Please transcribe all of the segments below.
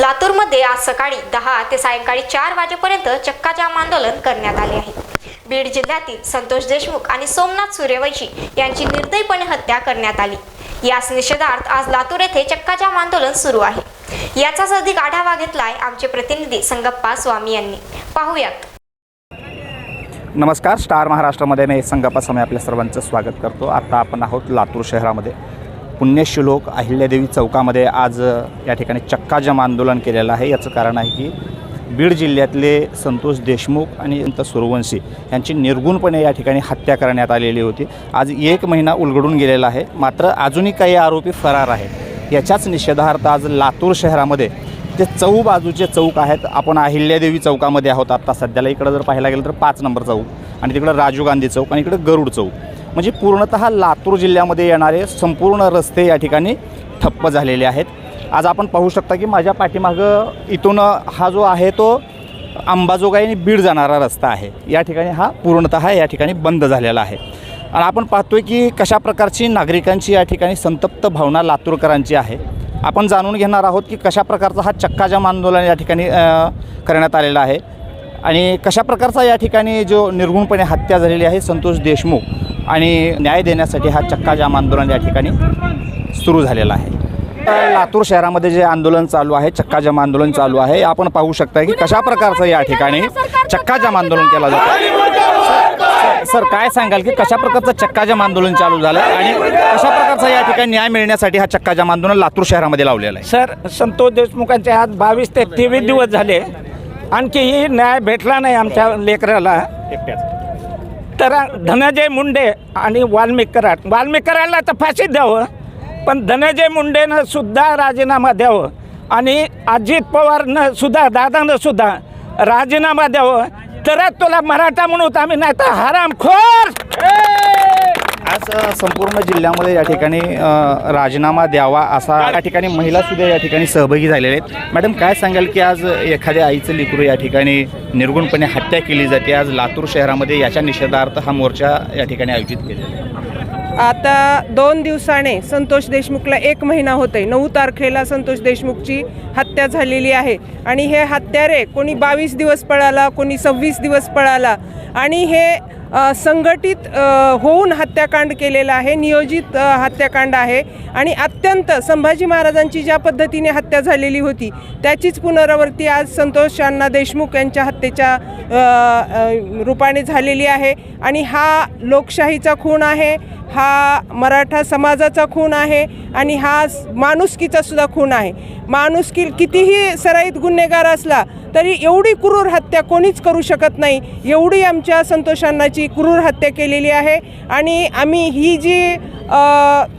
लातूरमध्ये आज सकाळी 10 ते सायंकाळी 4 वाजेपर्यंत चक्काजाम आंदोलन करण्यात आले आहे। बीड जिल्ह्यातील संतोष देशमुख आणि सोमनाथ सूर्यवंशी यांची निर्दयीपणे हत्या करण्यात आली। याच निषेधार्थ आज लातूर येथे चक्काजाम आंदोलन सुरू आहे। याचाच अधिक आढावा घेतलाय आमचे प्रतिनिधी संगप्पा स्वामी यांनी। पाहूयात। नमस्कार, स्टार महाराष्ट्रामध्ये मी संगप्पा स्वामी आपल्या सर्वांचं स्वागत करतो। आता आपण आहोत लातूर शहरामध्ये पुण्यश्लोक अहिल्यादेवी चौकामध्ये आज या ठिकाणी चक्काजाम आंदोलन केलेलं आहे। याचं कारण आहे की बीड जिल्ह्यातले संतोष देशमुख आणि सूर्यवंशी यांची निर्गुणपणे या ठिकाणी हत्या करण्यात आलेली होती। आज 1 महिना उलगडून गेलेला आहे, मात्र अजूनही काही आरोपी फरार आहेत। याच्याच निषेधार्थ आज लातूर शहरामध्ये जे चौबाजूचे चौक आहेत, आपण अहिल्यादेवी चौकामध्ये आहोत आता सध्याला। इकडं जर पाहायला गेलं तर 5 नंबर चौक आणि तिकडं राजीव गांधी चौक आणि इकडं गरुड चौक, म्हणजे पूर्णतः लातूर जिल्ह्यामध्ये येणारे संपूर्ण रस्ते या ठिकाणी ठप्प झालेले आहेत। आज आपण पाहू शकता की माझ्या पाठीमागं इथून हा जो आहे तो अंबाजोगाई आणि बीड जाणारा रस्ता आहे। या ठिकाणी हा पूर्णतः या ठिकाणी बंद झालेला आहे आणि आपण पाहतोय की कशा प्रकारची नागरिकांची या ठिकाणी संतप्त भावना लातूरकरांची आहे। आपण जाणून घेणार आहोत की कशा प्रकारचा हा चक्काजाम आंदोलन या ठिकाणी करण्यात आलेला आहे आणि कशा प्रकारचा या ठिकाणी जो निर्गुणपणे हत्या झालेली आहे संतोष देशमुख आणि न्याय देण्यासाठी हा चक्काजाम आंदोलन या ठिकाणी सुरू झालेला आहे। लातूर शहरामध्ये जे आंदोलन चालू आहे, चक्काजाम आंदोलन चालू आहे, आपण पाहू शकता की कशा प्रकारचं या ठिकाणी चक्काजाम आंदोलन केलं जातं। सर, काय सांगाल की कशा प्रकारचं चक्काजाम आंदोलन चालू झालं आणि कशा प्रकारचा या ठिकाणी न्याय मिळण्यासाठी हा चक्काजाम आंदोलन लातूर शहरामध्ये लावलेलं आहे? सर, संतोष देशमुखांचे आज 22 ते 23 दिवस झाले, आणखीही न्याय भेटला नाही आमच्या लेकराला। तर धनंजय मुंडे आणि वाल्मिक कराडला तर फाशी द्यावं, पण धनंजय मुंडेनं सुद्धा राजीनामा द्यावं आणि अजित पवारनं सुद्धा, दादानं सुद्धा राजीनामा द्यावं, तरच तुला मराठा म्हणून आम्ही, नाही तर हरामखोर। आज संपूर्ण जिल्ह्यामध्ये या ठिकाणी राजीनामा द्यावा असा या ठिकाणी महिलासुद्धा या ठिकाणी सहभागी झालेले आहेत। मॅडम, काय सांगाल की आज एखाद्या आईचं लेकरू या ठिकाणी निर्गुणपणे हत्या केली जाते, आज लातूर शहरामध्ये याच्या निषेधार्थ हा मोर्चा या ठिकाणी आयोजित केलेला आहे। आता 2 दिवसाने संतोष देशमुखला 1 महिना होतोय। 9 तारखेला संतोष देशमुखची हत्या झालेली आहे आणि हे हत्यारे कोणी 22 दिवस पळाला, कोणी 26 दिवस पळाला आणि हे संघटित होऊन हत्याकांड केलेलं आहे, नियोजित हत्याकांड आहे आणि अत्यंत संभाजी महाराजांची ज्या पद्धतीने हत्या झालेली होती त्याचीच पुनरावृत्ती आज संतोष अण्णा देशमुख यांच्या हत्येच्या रूपाने झालेली आहे आणि हा लोकशाहीचा खून आहे, हा मराठा समाजाचा खून आहे आणि हा माणुसकीचा सुद्धा खून आहे। माणुसकी कितीही सराईत गुन्हेगार असला तरी एवढी क्रूर हत्या कोणीच करू शकत नाही, एवढी आमच्या संतोषांनाची क्रूर हत्या केलेली आहे। आणि आम्ही ही जी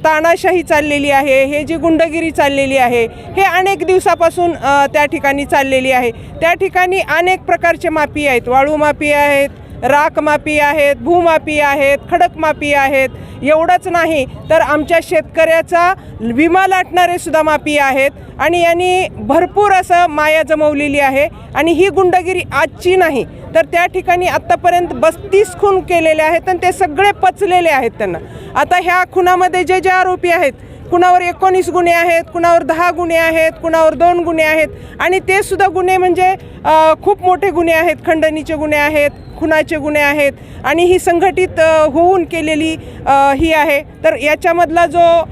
तानाशाही चाललेली आहे, हे जी गुंडगिरी चाललेली आहे, हे अनेक दिवसापासून त्या ठिकाणी चाललेली आहे। त्या ठिकाणी अनेक प्रकारचे माफी आहेत, वाळू माफी आहेत, राख माफी आहेत, भूमाफी आहेत, खडक माफी आहेत। एवढंच नाही तर आमच्या शेतकऱ्याचा विमा लाटणारे सुद्धा माफी आहेत आणि यांनी भरपूर असं माया जमवलेली आहे। आणि ही गुंडगिरी आजची नाही, तर त्या ठिकाणी आत्तापर्यंत 32 खून केलेले आहेत आणि ते सगळे पचलेले आहेत त्यांना। आता ह्या खुनामध्ये जे आरोपी आहेत, कुणावर 19 गुन्हे आहेत, कुणावर 10 गुन्हे आहेत, कुणावर 2 गुन्हे आहेत आणि ते सुद्धा गुन्हे म्हणजे खूप मोठे गुन्हे आहेत, खंडणीचे गुन्हे आहेत, खुनाचे गुन्हे आहेत आणि ही संघटित होऊन केलेली ही आहे। तर याच्यामधला जो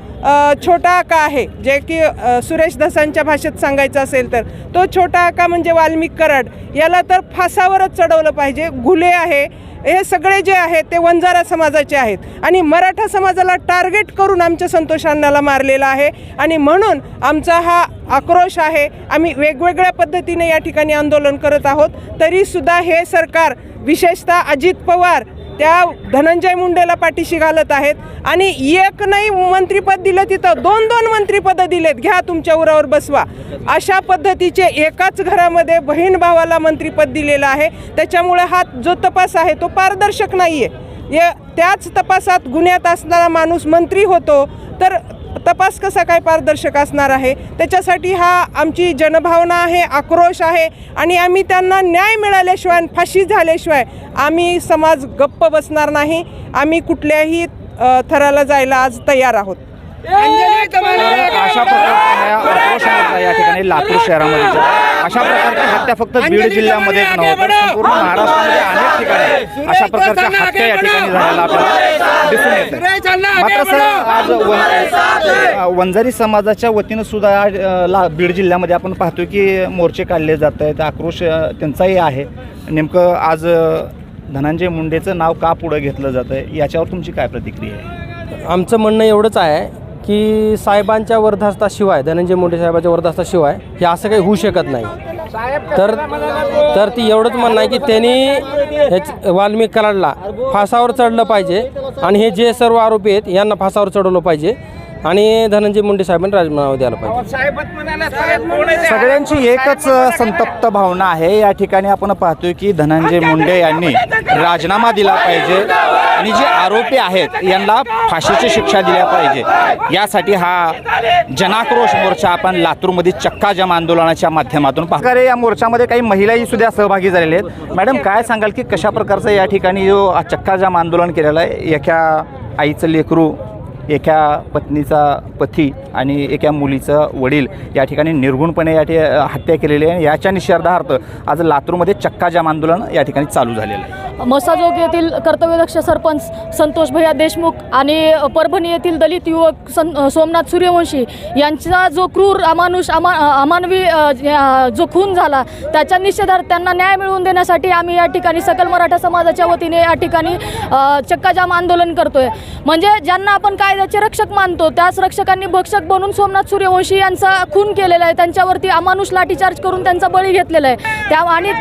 छोटा आका आहे, जे की सुरेश धसांच्या भाषेत सांगायचं असेल तर तो छोटा आका म्हणजे वाल्मिक कराड, याला तर फासावरच चढवलं पाहिजे। घुले आहे, हे सगळे जे आहेत ते वंजारा समाजाचे आहेत आणि मराठा समाजाला टार्गेट करून आमच्या संतोषांनाला मारलेला आहे आणि म्हणून आमचा हा आक्रोश आहे। आम्ही वेगवेगळ्या पद्धतीने या ठिकाणी आंदोलन करत आहोत, तरीसुद्धा हे सरकार, विशेषतः अजित पवार त्या धनंजय मुंडेला पाठीशी घालत आहेत आणि एक नाही मंत्रिपद दिलं, तिथं 2-2 मंत्रिपदं दिलेत, घ्या तुमच्या उरावर बसवा, अशा पद्धतीचे एकाच घरामध्ये बहीण भावाला मंत्रिपद दिलेलं आहे। त्याच्यामुळे हा जो तपास आहे तो पारदर्शक नाही आहे। त्याच तपासात गुन्ह्यात असणारा माणूस मंत्री होतो, तर तपास कसा काय पारदर्शक असणार आहे? त्याच्यासाठी हा आमची जनभावना आहे, आक्रोश आहे आणि आम्ही त्यांना न्याय मिळाल्याशिवाय, फाशी झाल्याशिवाय आम्ही समाज गप्प बसणार नाही। आम्ही कुठल्याही थराला जायला आज तयार आहोत। अशा प्रकारच्या आक्रोश मोर्चा या ठिकाणी लातूर शहरामध्ये अशा प्रकारच्या हत्या फक्त बीड जिल्ह्यामध्येच नव्हे तर संपूर्ण महाराष्ट्रामध्ये अनेक ठिकाणी अशा प्रकारच्या हत्या या ठिकाणी झालेल्या आपल्याला दिसून येत. मात्र सर आज वंजारी समाजाच्या वतीनं सुद्धा बीड जिल्ह्यामध्ये आपण पाहतो की मोर्चे काढले जात आहेत, आक्रोश त्यांचाही आहे. नेमकं आज धनंजय मुंडेचं नाव का पुढं घेतलं जातं आहे याच्यावर तुमची काय प्रतिक्रिया आहे? आमचं म्हणणं एवढंच आहे की साहेबांच्या वरदास्ताशिवाय, धनंजय मुंडे साहेबांच्या वरदास्ताशिवाय हे असं काही होऊ शकत नाही. तर ती एवढंच म्हणणं आहे की त्यांनी वाल्मिक कराडला फासावर चढलं पाहिजे आणि हे जे सर्व आरोपी आहेत यांना फासावर चढवलं पाहिजे आणि धनंजय मुंडे साहेबांनी राजीनामा द्यायला पाहिजे. सगळ्यांची एकच संतप्त भावना आहे. या ठिकाणी आपण पाहतोय की धनंजय मुंडे यांनी राजीनामा दिला पाहिजे आणि जे आरोपी आहेत यांना फाशीची शिक्षा दिल्या पाहिजे. यासाठी हा जनाक्रोश मोर्चा आपण लातूरमध्ये चक्का जाम आंदोलनाच्या माध्यमातून पाहतो. या मोर्चामध्ये काही महिलाही सुद्धा सहभागी झालेले आहेत. मॅडम, काय सांगाल की कशा प्रकारचं या ठिकाणी जो चक्का जाम आंदोलन केलेलं आहे? एका आईचं लेकरू, एका पत्नीचा पती आणि एका मुलीचं वडील या ठिकाणी निर्गुणपणे हत्या केलेली आहे. याच्या निषेधार्थ आज लातूरमध्ये चक्का जाम आंदोलन या ठिकाणी चालू झालेलं आहे. मसाजोग येथील कर्तव्यदक्ष सरपंच संतोष भैया देशमुख आणि परभणी येथील दलित युवक सोमनाथ सूर्यवंशी यांचा जो क्रूर अमानवी जो खून झाला त्याच्या निषेधार्थ त्यांना न्याय मिळवून देण्यासाठी आम्ही या ठिकाणी सकल मराठा समाजाच्या वतीने या ठिकाणी चक्का जाम आंदोलन करतोय. म्हणजे ज्यांना आपण कायद्याचे रक्षक मानतो त्याच रक्षकांनी भक्षक बनून सोमनाथ सूर्यवंशी यांचा खून केलेला आहे, त्यांच्यावरती अमानुष लाठीचार्ज करून त्यांचा बळी घेतलेला आहे. त्या आणि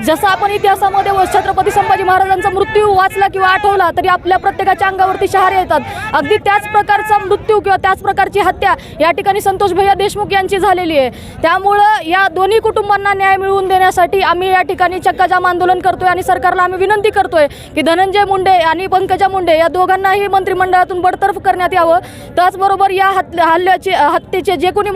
जसं आपण इतिहासामध्ये छत्रपती संभाजी महाराजांचा मृत्यू वाचला किंवा आठवला तरी आपल्या प्रत्येकाच्या अंगावरती शहारे येतात. अगदी त्याच प्रकारचा मृत्यू किंवा त्याच प्रकारची हत्या या ठिकाणी संतोष भैया देशमुख यांची झालेली आहे. त्यामुळं या दोन्ही कुटुंबांना न्याय मिळवून देण्यासाठी आम्ही या ठिकाणी चक्काजाम आंदोलन करतोय आणि सरकारला आम्ही विनंती करतोय की धनंजय मुंडे आणि पंकजा मुंडे या दोघांनाही मंत्रिमंडळातून बडतर्फ करण्यात यावं. त्याचबरोबर या हत्येचे जे कोणी